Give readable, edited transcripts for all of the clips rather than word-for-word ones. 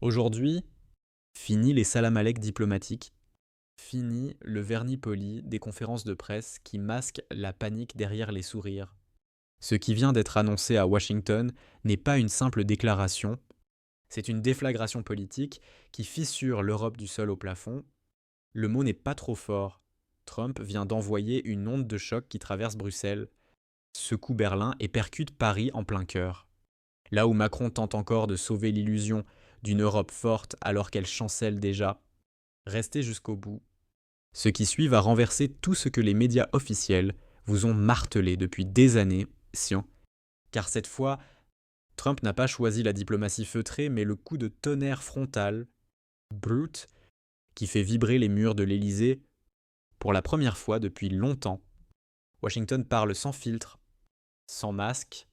Aujourd'hui, fini les salam alek diplomatiques, fini le vernis poli des conférences de presse qui masquent la panique derrière les sourires. Ce qui vient d'être annoncé à Washington n'est pas une simple déclaration, c'est une déflagration politique qui fissure l'Europe du sol au plafond. Le mot n'est pas trop fort. Trump vient d'envoyer une onde de choc qui traverse Bruxelles, secoue Berlin et percute Paris en plein cœur. Là où Macron tente encore de sauver l'illusion d'une Europe forte alors qu'elle chancelle déjà, restez jusqu'au bout. Ce qui suit va renverser tout ce que les médias officiels vous ont martelé depuis des années, car cette fois, Trump n'a pas choisi la diplomatie feutrée, mais le coup de tonnerre frontal, brute, qui fait vibrer les murs de l'Élysée pour la première fois depuis longtemps. Washington parle sans filtre, sans masque,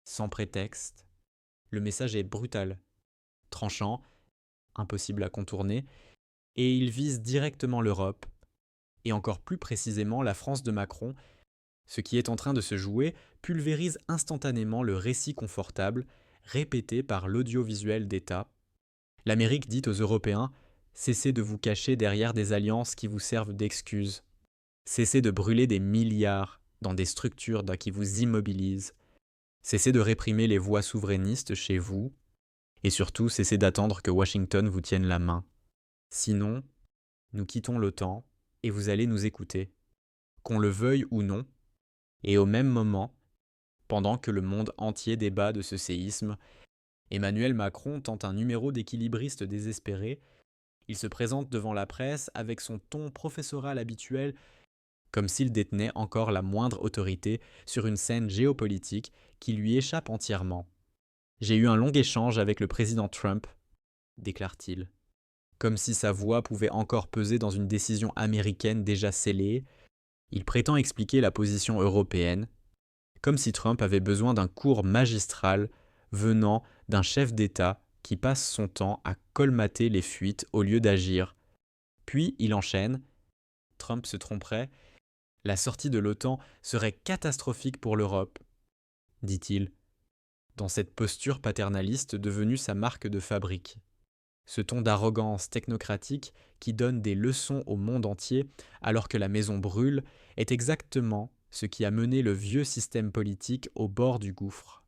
sans prétexte. Le message est brutal, tranchant, impossible à contourner, et il vise directement l'Europe, et encore plus précisément la France de Macron. Ce qui est en train de se jouer pulvérise instantanément le récit confortable répété par l'audiovisuel d'État. L'Amérique dit aux Européens: cessez de vous cacher derrière des alliances qui vous servent d'excuses. Cessez de brûler des milliards dans des structures qui vous immobilisent. Cessez de réprimer les voix souverainistes chez vous. Et surtout, cessez d'attendre que Washington vous tienne la main. Sinon, nous quittons l'OTAN et vous allez nous écouter. Qu'on le veuille ou non. Et au même moment, pendant que le monde entier débat de ce séisme, Emmanuel Macron tente un numéro d'équilibriste désespéré. Il se présente devant la presse avec son ton professoral habituel, comme s'il détenait encore la moindre autorité sur une scène géopolitique qui lui échappe entièrement. J'ai eu un long échange avec le président Trump, déclare-t-il. Comme si sa voix pouvait encore peser dans une décision américaine déjà scellée, il prétend expliquer la position européenne, comme si Trump avait besoin d'un cours magistral venant d'un chef d'État qui passe son temps à colmater les fuites au lieu d'agir. Puis il enchaîne: Trump se tromperait, la sortie de l'OTAN serait catastrophique pour l'Europe, dit-il, dans cette posture paternaliste devenue sa marque de fabrique. Ce ton d'arrogance technocratique qui donne des leçons au monde entier alors que la maison brûle est exactement ce qui a mené le vieux système politique au bord du gouffre.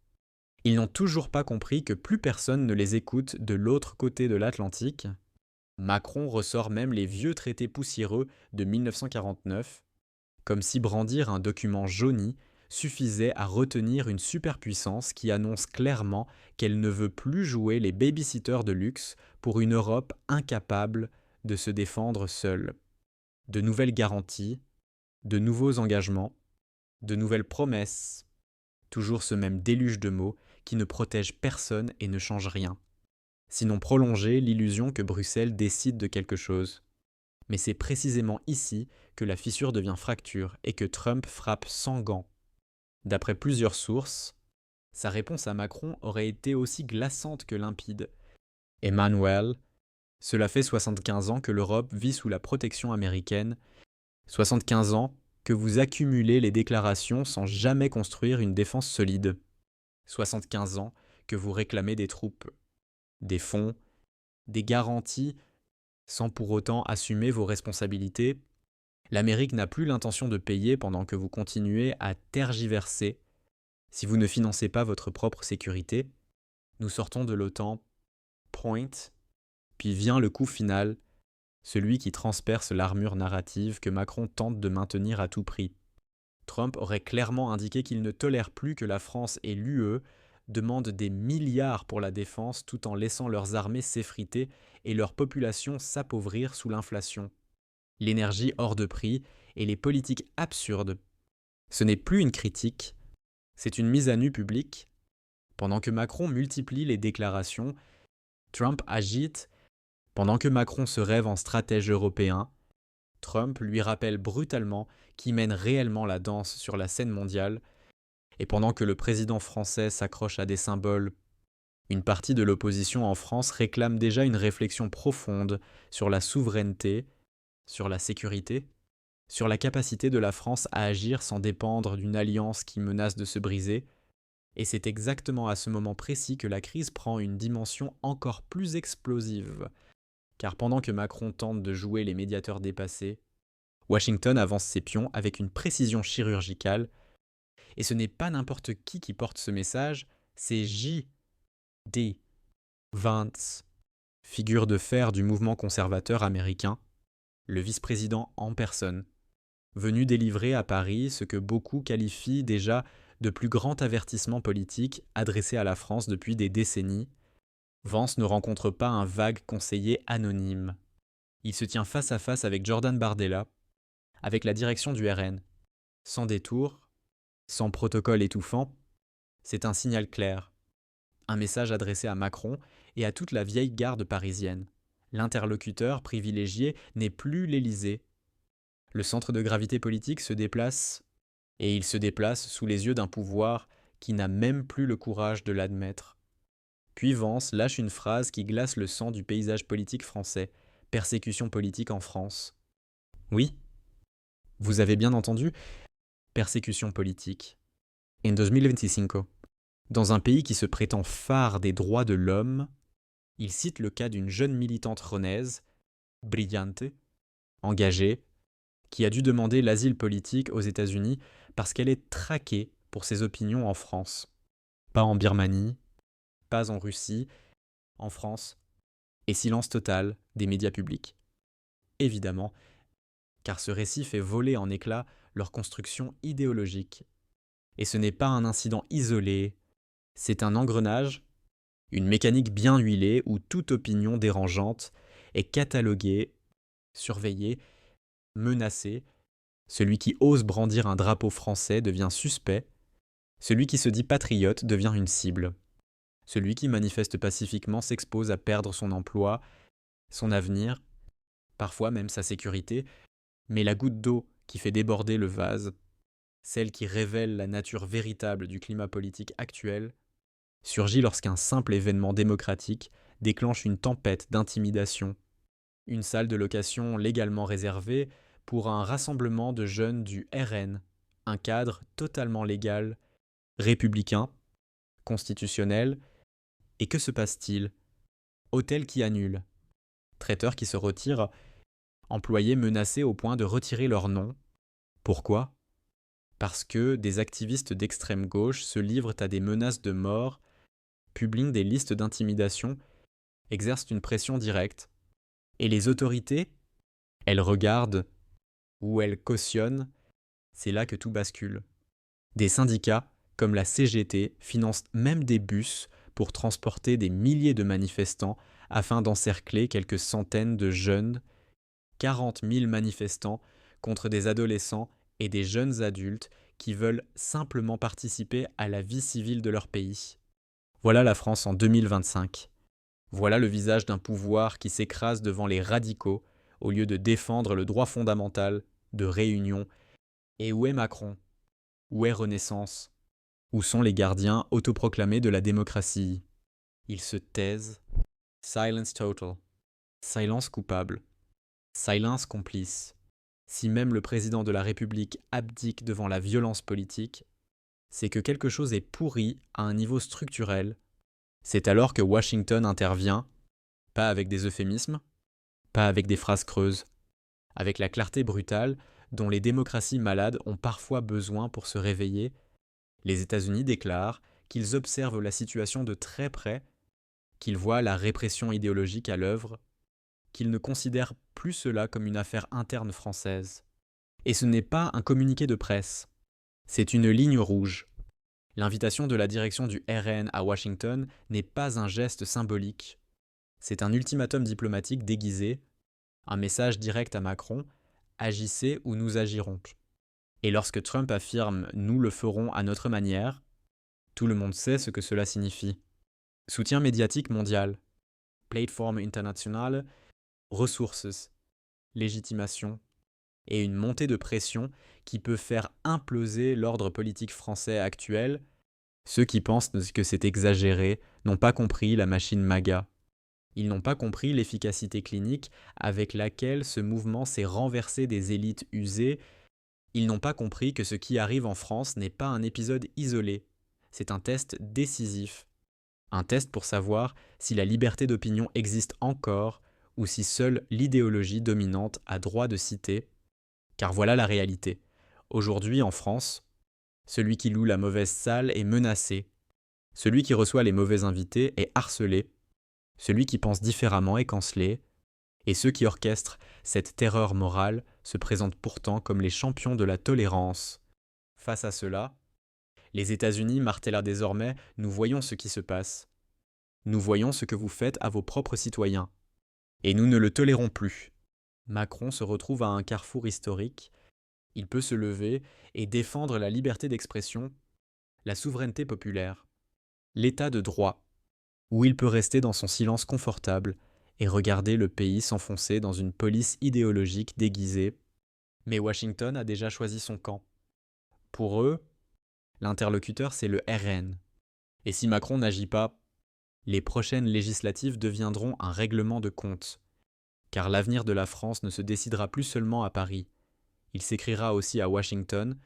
Ils n'ont toujours pas compris que plus personne ne les écoute de l'autre côté de l'Atlantique. Macron ressort même les vieux traités poussiéreux de 1949, comme si brandir un document jauni suffisait à retenir une superpuissance qui annonce clairement qu'elle ne veut plus jouer les babysitters de luxe pour une Europe incapable de se défendre seule. De nouvelles garanties, de nouveaux engagements, de nouvelles promesses, toujours ce même déluge de mots qui ne protège personne et ne change rien. Sinon prolonger l'illusion que Bruxelles décide de quelque chose. Mais c'est précisément ici que la fissure devient fracture et que Trump frappe sans gants. D'après plusieurs sources, sa réponse à Macron aurait été aussi glaçante que limpide. Emmanuel, cela fait 75 ans que l'Europe vit sous la protection américaine, 75 ans que vous accumulez les déclarations sans jamais construire une défense solide, 75 ans que vous réclamez des troupes, des fonds, des garanties sans pour autant assumer vos responsabilités. L'Amérique n'a plus l'intention de payer pendant que vous continuez à tergiverser. Si vous ne financez pas votre propre sécurité, nous sortons de l'OTAN, point, puis vient le coup final, celui qui transperce l'armure narrative que Macron tente de maintenir à tout prix. Trump aurait clairement indiqué qu'il ne tolère plus que la France et l'UE demandent des milliards pour la défense tout en laissant leurs armées s'effriter et leur population s'appauvrir sous l'inflation. L'énergie hors de prix et les politiques absurdes. Ce n'est plus une critique, c'est une mise à nu publique. Pendant que Macron multiplie les déclarations, Trump agite. Pendant que Macron se rêve en stratège européen, Trump lui rappelle brutalement qui mène réellement la danse sur la scène mondiale. Et pendant que le président français s'accroche à des symboles, une partie de l'opposition en France réclame déjà une réflexion profonde sur la souveraineté, sur la sécurité, sur la capacité de la France à agir sans dépendre d'une alliance qui menace de se briser. Et c'est exactement à ce moment précis que la crise prend une dimension encore plus explosive. Car pendant que Macron tente de jouer les médiateurs dépassés, Washington avance ses pions avec une précision chirurgicale. Et ce n'est pas n'importe qui porte ce message, c'est J.D. Vance, figure de fer du mouvement conservateur américain, le vice-président en personne, venu délivrer à Paris ce que beaucoup qualifient déjà de plus grand avertissement politique adressé à la France depuis des décennies. Vance ne rencontre pas un vague conseiller anonyme. Il se tient face à face avec Jordan Bardella, avec la direction du RN. Sans détour, sans protocole étouffant, c'est un signal clair. Un message adressé à Macron et à toute la vieille garde parisienne. L'interlocuteur privilégié n'est plus l'Élysée. Le centre de gravité politique se déplace, et il se déplace sous les yeux d'un pouvoir qui n'a même plus le courage de l'admettre. Puis Vance lâche une phrase qui glace le sang du paysage politique français. Persécution politique en France. Oui, vous avez bien entendu, persécution politique. En 2025, dans un pays qui se prétend phare des droits de l'homme, il cite le cas d'une jeune militante rennaise, brillante, engagée, qui a dû demander l'asile politique aux États-Unis parce qu'elle est traquée pour ses opinions en France. Pas en Birmanie, pas en Russie, en France, et silence total des médias publics. Évidemment, car ce récit fait voler en éclats leur construction idéologique. Et ce n'est pas un incident isolé, c'est un engrenage, une mécanique bien huilée où toute opinion dérangeante est cataloguée, surveillée, menacée. Celui qui ose brandir un drapeau français devient suspect, celui qui se dit patriote devient une cible. Celui qui manifeste pacifiquement s'expose à perdre son emploi, son avenir, parfois même sa sécurité, mais la goutte d'eau qui fait déborder le vase, celle qui révèle la nature véritable du climat politique actuel, surgit lorsqu'un simple événement démocratique déclenche une tempête d'intimidation. Une salle de location légalement réservée pour un rassemblement de jeunes du RN, un cadre totalement légal, républicain, constitutionnel. Et que se passe-t-il? Hôtel qui annule, traiteurs qui se retirent, employés menacés au point de retirer leur nom. Pourquoi? Parce que des activistes d'extrême gauche se livrent à des menaces de mort, publient des listes d'intimidation, exercent une pression directe. Et les autorités, elles regardent ou elles cautionnent, c'est là que tout bascule. Des syndicats, comme la CGT, financent même des bus pour transporter des milliers de manifestants afin d'encercler quelques centaines de jeunes, 40 000 manifestants contre des adolescents et des jeunes adultes qui veulent simplement participer à la vie civile de leur pays. Voilà la France en 2025. Voilà le visage d'un pouvoir qui s'écrase devant les radicaux au lieu de défendre le droit fondamental de réunion. Et où est Macron? Où est Renaissance? Où sont les gardiens autoproclamés de la démocratie? Ils se taisent. Silence total. Silence coupable. Silence complice. Si même le président de la République abdique devant la violence politique, c'est que quelque chose est pourri à un niveau structurel. C'est alors que Washington intervient, pas avec des euphémismes, pas avec des phrases creuses, avec la clarté brutale dont les démocraties malades ont parfois besoin pour se réveiller. Les États-Unis déclarent qu'ils observent la situation de très près, qu'ils voient la répression idéologique à l'œuvre, qu'ils ne considèrent plus cela comme une affaire interne française. Et ce n'est pas un communiqué de presse, c'est une ligne rouge. L'invitation de la direction du RN à Washington n'est pas un geste symbolique. C'est un ultimatum diplomatique déguisé, un message direct à Macron, agissez ou nous agirons. Et lorsque Trump affirme « nous le ferons à notre manière », tout le monde sait ce que cela signifie. Soutien médiatique mondial, plateforme internationale, ressources, légitimation, et une montée de pression qui peut faire imploser l'ordre politique français actuel. Ceux qui pensent que c'est exagéré n'ont pas compris la machine MAGA. Ils n'ont pas compris l'efficacité clinique avec laquelle ce mouvement s'est renversé des élites usées. Ils n'ont pas compris que ce qui arrive en France n'est pas un épisode isolé, c'est un test décisif. Un test pour savoir si la liberté d'opinion existe encore ou si seule l'idéologie dominante a droit de citer. Car voilà la réalité. Aujourd'hui, en France, celui qui loue la mauvaise salle est menacé. Celui qui reçoit les mauvais invités est harcelé. Celui qui pense différemment est cancellé. Et ceux qui orchestrent cette terreur morale se présentent pourtant comme les champions de la tolérance. Face à cela, les États-Unis martèlent désormais « Nous voyons ce qui se passe. Nous voyons ce que vous faites à vos propres citoyens. Et nous ne le tolérons plus. » Macron se retrouve à un carrefour historique. Il peut se lever et défendre la liberté d'expression, la souveraineté populaire, l'état de droit, ou il peut rester dans son silence confortable et regarder le pays s'enfoncer dans une police idéologique déguisée. Mais Washington a déjà choisi son camp. Pour eux, l'interlocuteur c'est le RN. Et si Macron n'agit pas, les prochaines législatives deviendront un règlement de compte. Car l'avenir de la France ne se décidera plus seulement à Paris. Il s'écrira aussi à Washington